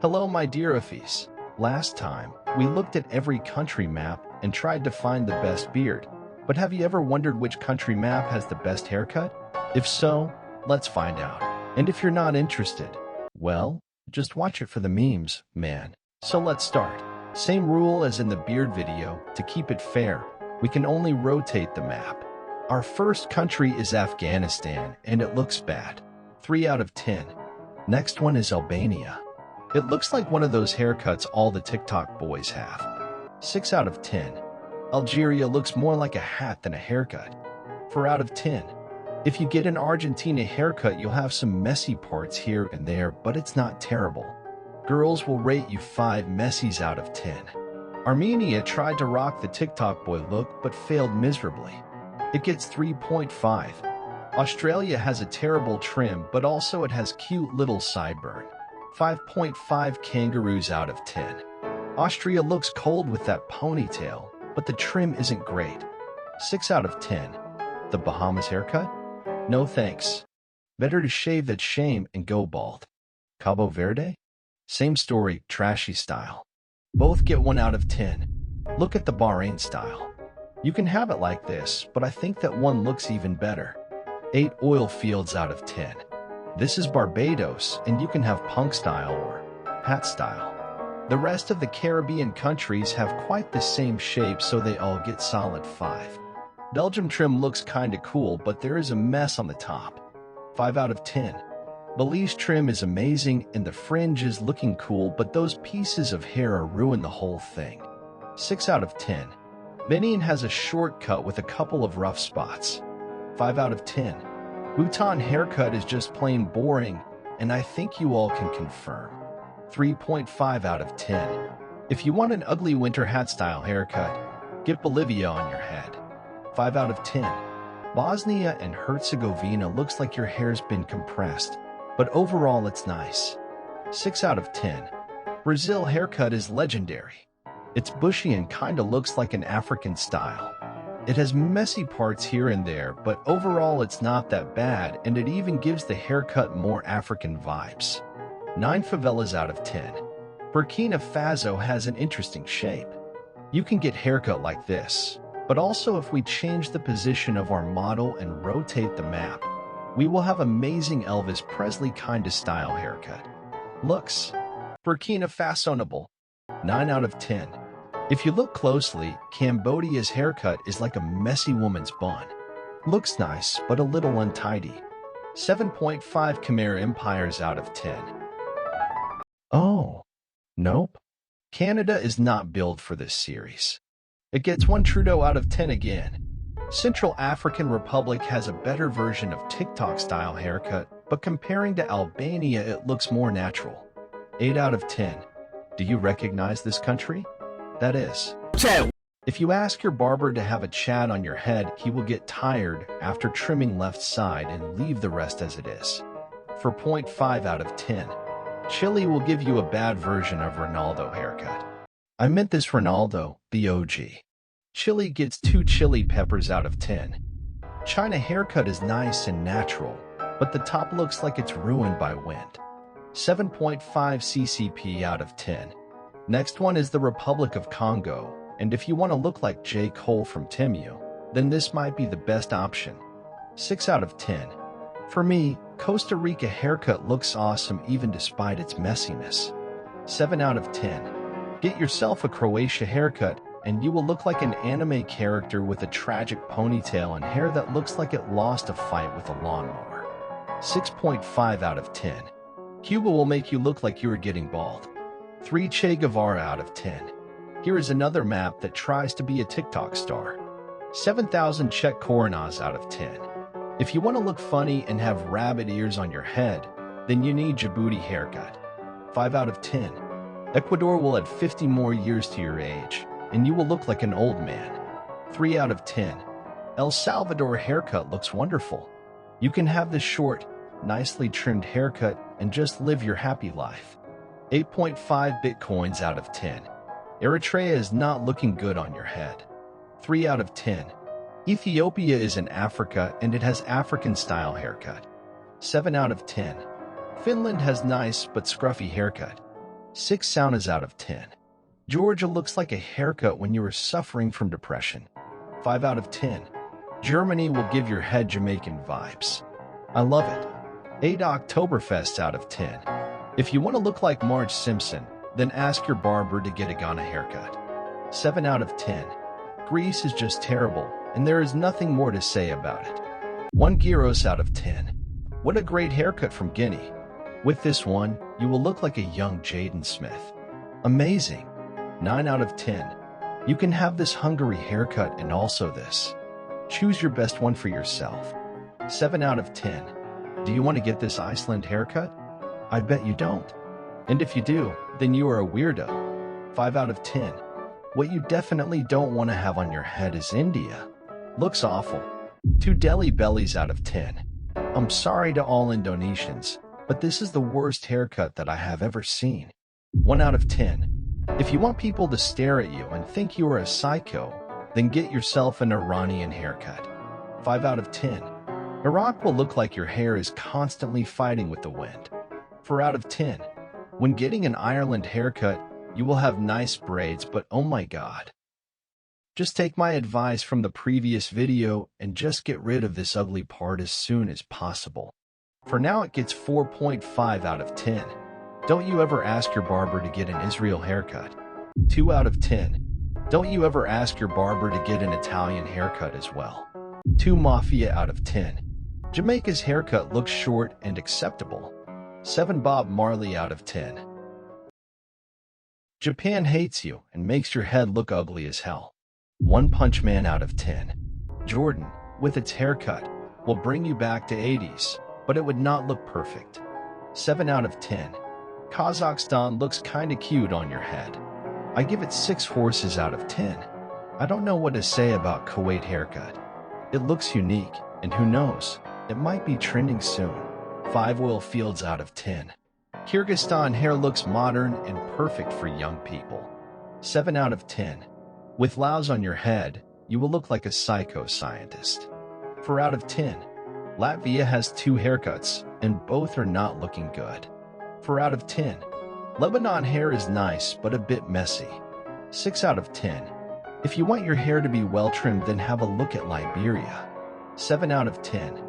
Hello my dear Afis. Last time, we looked at every country map and tried to find the best beard. But have you ever wondered which country map has the best haircut? If so, let's find out. And if you're not interested, well, just watch it for the memes, man. So let's start. Same rule as in the beard video, to keep it fair, we can only rotate the map. Our first country is Afghanistan, and it looks bad. 3 out of 10. Next one is Albania. It looks like one of those haircuts all the TikTok boys have. 6 out of 10. Algeria looks more like a hat than a haircut. 4 out of 10. If you get an Argentina haircut, you'll have some messy parts here and there, but it's not terrible. Girls will rate you 5 messies out of 10. Armenia tried to rock the TikTok boy look but failed miserably. It gets 3.5. Australia has a terrible trim, but also it has cute little sideburn. 5.5 kangaroos out of 10. Austria looks cold with that ponytail, but the trim isn't great. 6 out of 10. The Bahamas haircut? No thanks. Better to shave that shame and go bald. Cabo Verde? Same story, trashy style. Both get 1 out of 10. Look at the Bahrain style. You can have it like this, but I think that one looks even better. 8 oil fields out of 10. This is Barbados, and you can have punk style or hat style. The rest of the Caribbean countries have quite the same shape, so they all get solid 5. Belgium trim looks kinda cool, but there is a mess on the top. 5 out of 10. Belize trim is amazing, and the fringe is looking cool, but those pieces of hair ruin the whole thing. 6 out of 10. Benin has a short cut with a couple of rough spots. 5 out of 10. Bhutan haircut is just plain boring, and I think you all can confirm. 3.5 out of 10. If you want an ugly winter hat style haircut, get Bolivia on your head. 5 out of 10. Bosnia and Herzegovina looks like your hair's been compressed, but overall it's nice. 6 out of 10. Brazil haircut is legendary. It's bushy and kinda looks like an African style. It has messy parts here and there, but overall it's not that bad, and it even gives the haircut more African vibes. 9 favelas out of 10. Burkina Faso has an interesting shape. You can get haircut like this, but also if we change the position of our model and rotate the map, we will have amazing Elvis Presley kinda style haircut. Looks. Burkina Faso-nable. 9 out of 10. If you look closely, Cambodia's haircut is like a messy woman's bun. Looks nice, but a little untidy. 7.5 Khmer Empires out of 10. Oh, nope. Canada is not built for this series. It gets 1 Trudeau out of 10 again. Central African Republic has a better version of TikTok-style haircut, but comparing to Albania, it looks more natural. 8 out of 10. Do you recognize this country? That is. If you ask your barber to have a chat on your head, he will get tired after trimming left side and leave the rest as it is. 4.5 out of 10. Chile will give you a bad version of Ronaldo haircut. I meant this Ronaldo, the OG. Chile gets 2 chili peppers out of 10. China haircut is nice and natural, but the top looks like it's ruined by wind. 7.5 CCP out of 10. Next one is the Republic of Congo, and if you want to look like J. Cole from Temu, then this might be the best option. 6 out of 10. For me, Costa Rica haircut looks awesome even despite its messiness. 7 out of 10. Get yourself a Croatia haircut, and you will look like an anime character with a tragic ponytail and hair that looks like it lost a fight with a lawnmower. 6.5 out of 10. Cuba will make you look like you are getting bald. 3 Che Guevara out of 10. Here is another map that tries to be a TikTok star. 7,000 Czech Coronas out of 10. If you want to look funny and have rabbit ears on your head, then you need Djibouti haircut. 5 out of 10. Ecuador will add 50 more years to your age, and you will look like an old man. 3 out of 10. El Salvador haircut looks wonderful. You can have this short, nicely trimmed haircut and just live your happy life. 8.5 Bitcoins out of 10. Eritrea is not looking good on your head. 3 out of 10. Ethiopia is in Africa and it has African-style haircut. 7 out of 10. Finland has nice but scruffy haircut. 6 saunas out of 10. Georgia looks like a haircut when you are suffering from depression. 5 out of 10. Germany will give your head Jamaican vibes. I love it. 8 Oktoberfests out of 10. If you want to look like Marge Simpson, then ask your barber to get a Ghana haircut. 7 out of 10. Greece is just terrible, and there is nothing more to say about it. 1 gyros out of 10. What a great haircut from Guinea. With this one, you will look like a young Jaden Smith. Amazing. 9 out of 10. You can have this Hungary haircut and also this. Choose your best one for yourself. 7 out of 10. Do you want to get this Iceland haircut? I bet you don't. And if you do, then you are a weirdo. 5 out of 10. What you definitely don't want to have on your head is India. Looks awful. 2 Delhi bellies out of 10. I'm sorry to all Indonesians, but this is the worst haircut that I have ever seen. 1 out of 10. If you want people to stare at you and think you are a psycho, then get yourself an Iranian haircut. 5 out of 10. Iraq will look like your hair is constantly fighting with the wind. 4 out of 10. When getting an Ireland haircut, you will have nice braids, but oh my god. Just take my advice from the previous video and just get rid of this ugly part as soon as possible. For now it gets 4.5 out of 10. Don't you ever ask your barber to get an Israel haircut. 2 out of 10. Don't you ever ask your barber to get an Italian haircut as well. 2 Mafia out of 10. Jamaica's haircut looks short and acceptable. 7 Bob Marley out of 10. Japan hates you and makes your head look ugly as hell. 1 Punch Man out of 10. Jordan, with its haircut, will bring you back to 80s, but it would not look perfect. 7 out of 10. Kazakhstan looks kinda cute on your head. I give it 6 horses out of 10. I don't know what to say about Kuwait haircut. It looks unique, and who knows, it might be trending soon. 5 oil fields out of 10. Kyrgyzstan hair looks modern and perfect for young people. 7 out of 10. With Laos on your head, you will look like a psycho-scientist. 4 out of 10. Latvia has 2 haircuts, and both are not looking good. 4 out of 10. Lebanon hair is nice, but a bit messy. 6 out of 10. If you want your hair to be well-trimmed, then have a look at Liberia. 7 out of 10.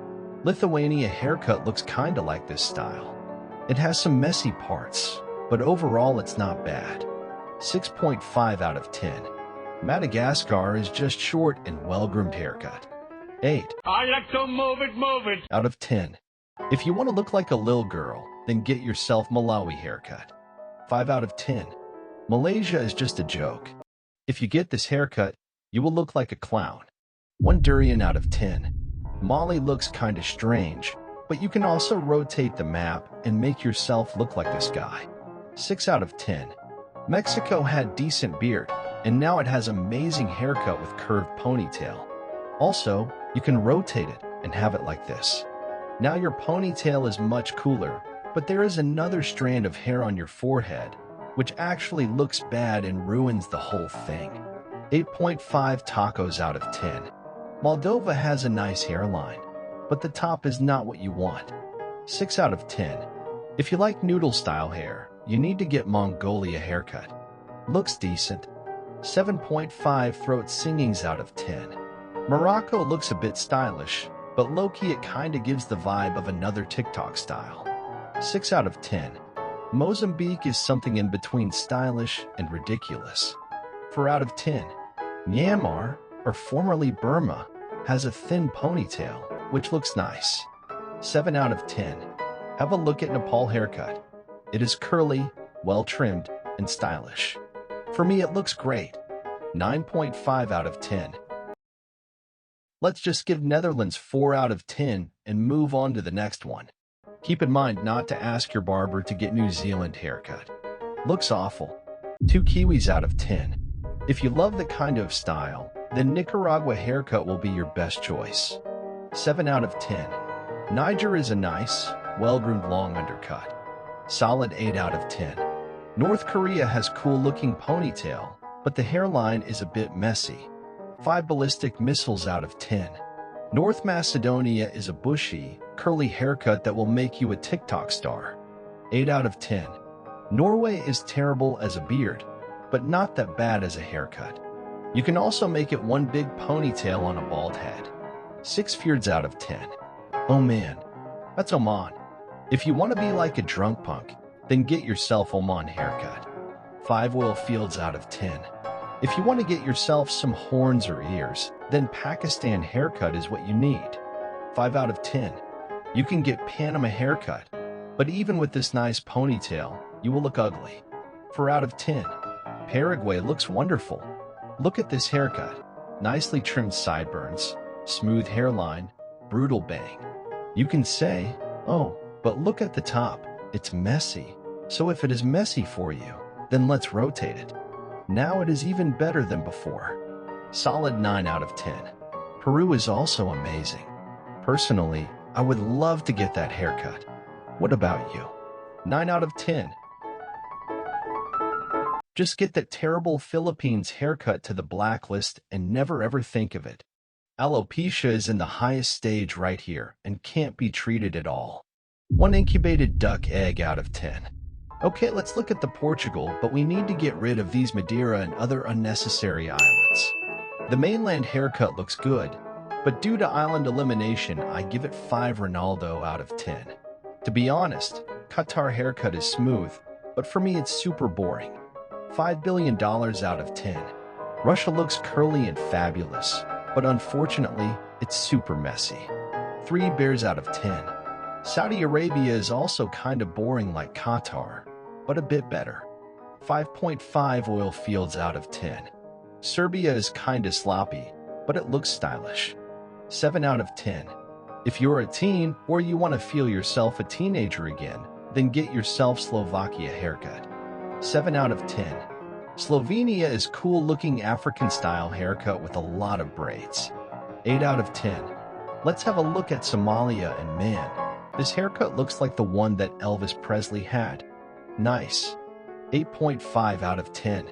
Lithuania haircut looks kinda like this style. It has some messy parts, but overall it's not bad. 6.5 out of 10. Madagascar is just short and well-groomed haircut. 8. I like to move it. Out of 10. If you want to look like a little girl, then get yourself Malawi haircut. 5 out of 10. Malaysia is just a joke. If you get this haircut, you will look like a clown. 1 Durian out of 10. Mali looks kinda strange, but you can also rotate the map and make yourself look like this guy. 6 out of 10. Mexico had decent beard, and now it has amazing haircut with curved ponytail. Also, you can rotate it and have it like this. Now your ponytail is much cooler, but there is another strand of hair on your forehead, which actually looks bad and ruins the whole thing. 8.5 tacos out of 10. Moldova has a nice hairline, but the top is not what you want. 6 out of 10. If you like noodle-style hair, you need to get Mongolia haircut. Looks decent. 7.5 throat singings out of 10. Morocco looks a bit stylish, but low-key it kinda gives the vibe of another TikTok style. 6 out of 10. Mozambique is something in between stylish and ridiculous. 4 out of 10. Myanmar, or formerly Burma, has a thin ponytail, which looks nice. 7 out of 10. Have a look at Nepal haircut. It is curly, well-trimmed, and stylish. For me, it looks great. 9.5 out of 10. Let's just give Netherlands 4 out of 10 and move on to the next one. Keep in mind not to ask your barber to get New Zealand haircut. Looks awful. 2 Kiwis out of 10. If you love the kind of style, then Nicaragua haircut will be your best choice. 7 out of 10. Niger is a nice, well-groomed long undercut. Solid 8 out of 10. North Korea has cool-looking ponytail, but the hairline is a bit messy. 5 ballistic missiles out of 10. North Macedonia is a bushy, curly haircut that will make you a TikTok star. 8 out of 10. Norway is terrible as a beard, but not that bad as a haircut. You can also make it one big ponytail on a bald head. 6 fjords out of 10. Oh man, that's Oman. If you want to be like a drunk punk, then get yourself Oman haircut. 5 oil fields out of 10. If you want to get yourself some horns or ears, then Pakistan haircut is what you need. 5 out of 10. You can get Panama haircut, but even with this nice ponytail, you will look ugly. 4 out of 10. Paraguay looks wonderful. Look at this haircut. Nicely trimmed sideburns, smooth hairline, brutal bang. You can say, oh, but look at the top, it's messy. So if it is messy for you, then let's rotate it. Now it is even better than before. Solid 9 out of 10. Peru is also amazing. Personally, I would love to get that haircut. What about you? 9 out of 10. Just get that terrible Philippines haircut to the blacklist and never ever think of it. Alopecia is in the highest stage right here and can't be treated at all. 1 incubated duck egg out of 10. Okay, let's look at the Portugal, but we need to get rid of these Madeira and other unnecessary islands. The mainland haircut looks good, but due to island elimination, I give it 5 Ronaldo out of 10. To be honest, Qatar haircut is smooth, but for me it's super boring. $5 billion out of 10. Russia looks curly and fabulous, but unfortunately, it's super messy. 3 bears out of 10. Saudi Arabia is also kind of boring like Qatar, but a bit better. 5.5 oil fields out of 10. Serbia is kinda sloppy, but it looks stylish. 7 out of 10. If you're a teen or you want to feel yourself a teenager again, then get yourself Slovakia haircut. 7 out of 10. Slovenia is cool-looking African-style haircut with a lot of braids. 8 out of 10. Let's have a look at Somalia, and man, this haircut looks like the one that Elvis Presley had. Nice. 8.5 out of 10.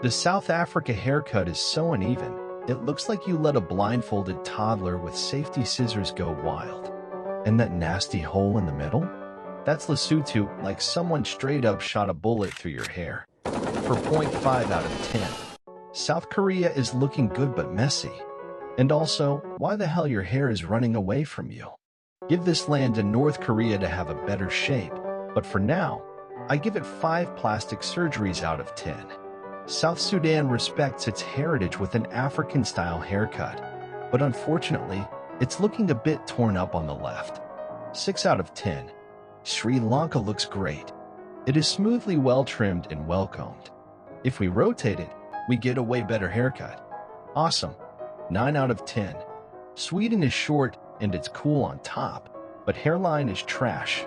The South Africa haircut is so uneven, it looks like you let a blindfolded toddler with safety scissors go wild. And that nasty hole in the middle? That's Lesotho, like someone straight up shot a bullet through your hair. 4.5 out of 10. South Korea is looking good but messy. And also, why the hell your hair is running away from you? Give this land to North Korea to have a better shape, but for now, I give it 5 plastic surgeries out of 10. South Sudan respects its heritage with an African-style haircut, but unfortunately, it's looking a bit torn up on the left. 6 out of 10. Sri Lanka looks great. It is smoothly well-trimmed and well-combed. If we rotate it, we get a way better haircut. Awesome. 9 out of 10. Sweden is short and it's cool on top, but hairline is trash.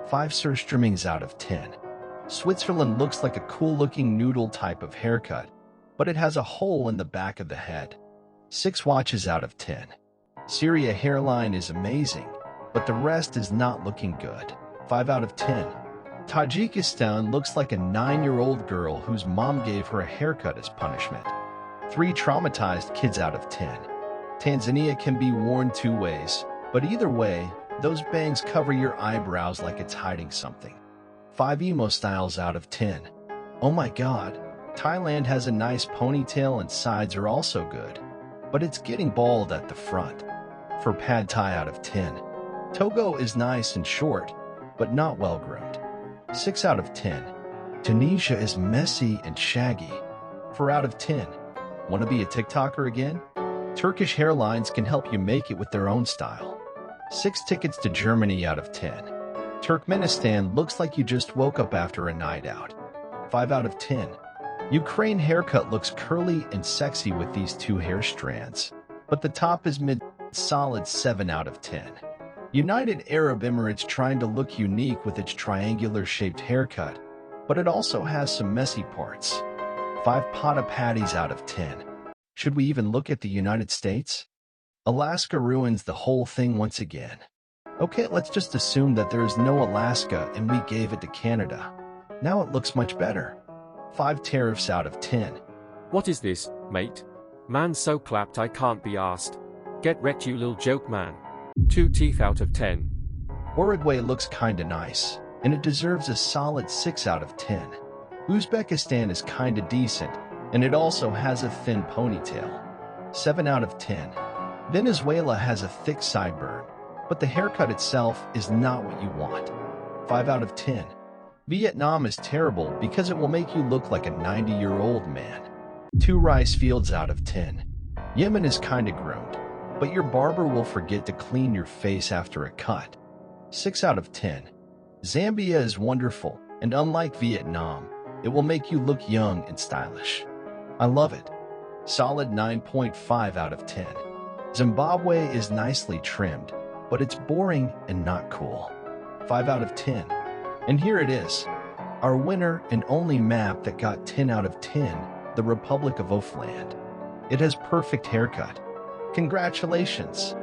5 surstrimmings out of 10. Switzerland looks like a cool-looking noodle type of haircut, but it has a hole in the back of the head. 6 watches out of 10. Syria hairline is amazing, but the rest is not looking good. 5 out of 10. Tajikistan looks like a 9-year-old girl whose mom gave her a haircut as punishment. 3 traumatized kids out of 10. Tanzania can be worn 2 ways, but either way, those bangs cover your eyebrows like it's hiding something. 5 emo styles out of 10. Oh my god, Thailand has a nice ponytail and sides are also good, but it's getting bald at the front. For pad thai out of 10. Togo is nice and short, but not well groomed. 6 out of 10. Tunisia is messy and shaggy. 4 out of 10. Want to be a TikToker again? Turkish hairlines can help you make it with their own style. 6 tickets to Germany out of 10. Turkmenistan looks like you just woke up after a night out. 5 out of 10. Ukraine haircut looks curly and sexy with these 2 hair strands, but the top is solid 7 out of 10. United Arab Emirates trying to look unique with its triangular-shaped haircut, but it also has some messy parts. 5 pata patties out of 10. Should we even look at the United States? Alaska ruins the whole thing once again. Okay, let's just assume that there is no Alaska and we gave it to Canada. Now it looks much better. 5 tariffs out of 10. What is this, mate? Man so clapped I can't be asked. Get wrecked you lil joke man. 2 teeth out of 10. Uruguay looks kinda nice, and it deserves a solid 6 out of 10. Uzbekistan is kinda decent, and it also has a thin ponytail. 7 out of 10. Venezuela has a thick sideburn, but the haircut itself is not what you want. 5 out of 10. Vietnam is terrible because it will make you look like a 90-year-old man. 2 rice fields out of 10. Yemen is kinda groomed, but your barber will forget to clean your face after a cut. 6 out of 10. Zambia is wonderful, and unlike Vietnam, it will make you look young and stylish. I love it. Solid 9.5 out of 10. Zimbabwe is nicely trimmed, but it's boring and not cool. 5 out of 10. And here it is, our winner and only map that got 10 out of 10, the Republic of Ophland. It has perfect haircut. Congratulations.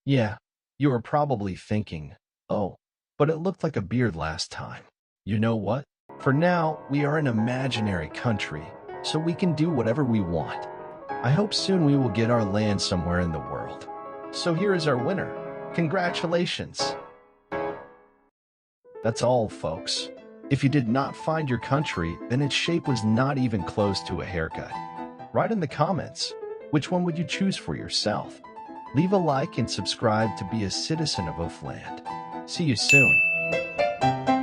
Yeah, you are probably thinking, oh, but it looked like a beard last time. You know what? For now, we are an imaginary country, so we can do whatever we want. I hope soon we will get our land somewhere in the world. So here is our winner. Congratulations. That's all, folks. If you did not find your country, then its shape was not even close to a haircut. Write in the comments, which one would you choose for yourself? Leave a like and subscribe to be a citizen of Ophland. See you soon.